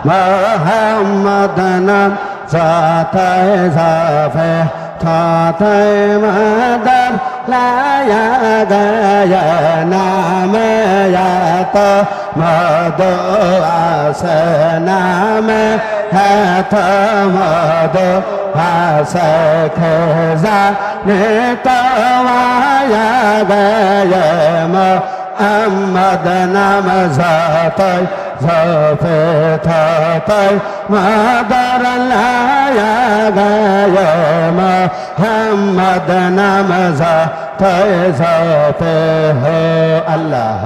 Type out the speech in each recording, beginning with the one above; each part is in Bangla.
মোহাম্মদ নাম সাতায় সাফে থাতায় মাদার লায়া গায়া নামে তো মদো আসে নামে তো মদো আসে খেজা নে তো আয়া গায়া মোহাম্মদ নাম সাতায় সাফে থাতায় মাদার লায়া গায়া মোহাম্মদ নাম সাতায় সাফে হো আল্লাহ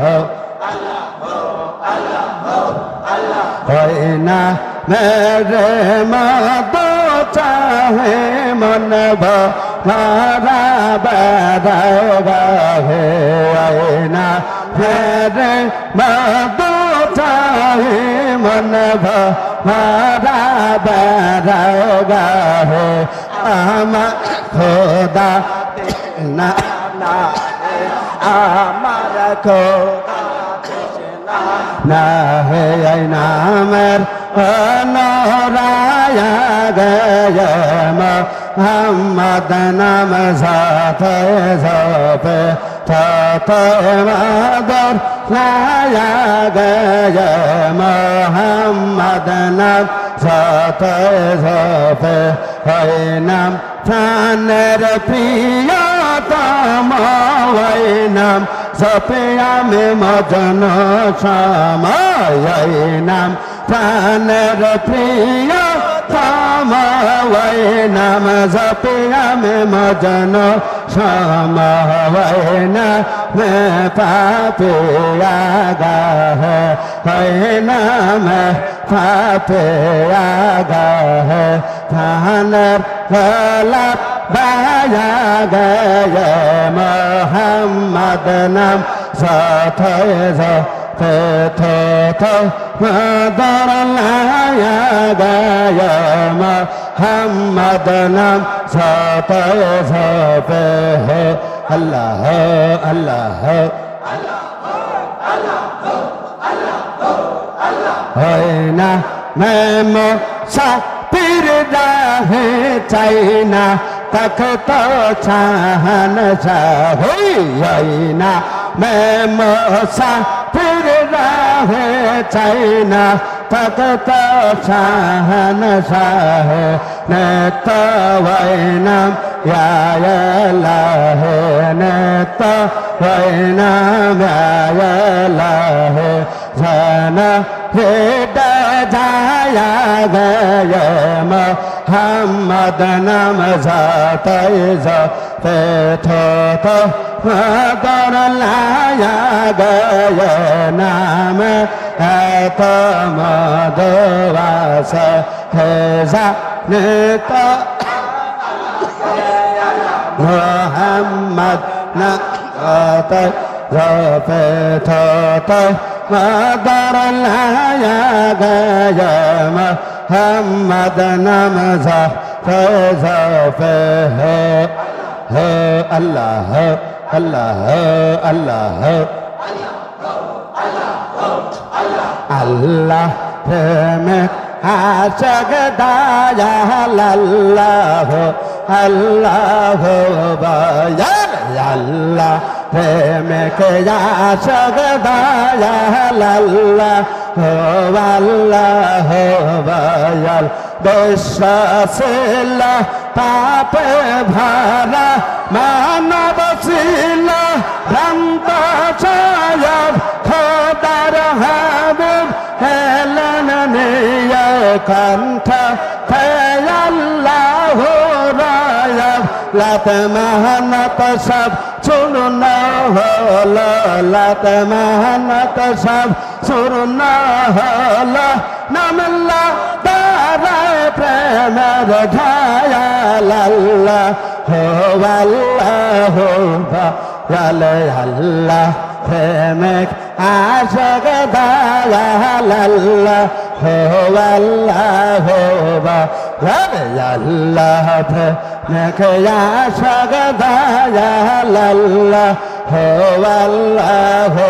হয় না মেরে মতো চাহে মন ভরা বেড়া হে না মেরে মতো চাহে মন ভরা বেড়া হে আমার খোদা না আমার খোদা না হে নামের নরায়া গয়া মোহাম্মদ নাম সাথায় সাফে থাতায় মাদার লায়া গয়া মোহাম্মদ নাম সাথায় সাফে হয় নাম প্রাণের প্রিয়তম হয় নাম সপে আমি মজন সময় নাম প্রাণের প্রিয়তম হয় নাম সপে আমি মজন সময় নাম পাপে আগা হয় নাম পাপে আগা প্রাণের গলাপ বায়া গয়া মোহাম্মদ নাম সাথায় সাফে থাতায় মাদার লায়া গয়া মোহাম্মদ নাম সাথায় সাফে হে আল্লাহ আল্লাহ হয় না মেমো সাপির রাহে চাই না তখত ছাহন হই না মেমো সাপির রাহে চাই না তখত ছাহন নেত নাম ইয়ালাহ নেত নাম ইয়ালাহ জানা হেডা जाया गया मोहम्मद नाम साताय साफे थाताय मादार लाया गया नाम तो मदो आसे हेजा नेता मोहम्मद नाम साताय साफे थाताय मादार लाया गया मोहम्मद नाम साताय साफे है अल्लाह अल्लाह अल्लाह अल्लाह में आशक दाया अल्लाह अल्लाह बायर अल्लाह में के आशक दाया अल्लाह अल्लाह बायर বিশ্বাসিলা পাপে ভরা মানব ছিল ভ্রান্ত ছায়াব খোদার হাবিব হেলেন নিয়ে কণ্ঠ আল্লাহ রায়াব লাত মেহনত সব চূর্ণ হল লাত মেহনত সব চূর্ণ হল নামল্লা প্রেমের ঢায়া লাল্লা হো আল্লাহ হো আল্লাহ প্রেমিক আশক দায়া লাল্লা হো আল্লাহ হো আল্লাহ প্রেমিক আশক দায়া লাল্লা হো আল্লাহ হো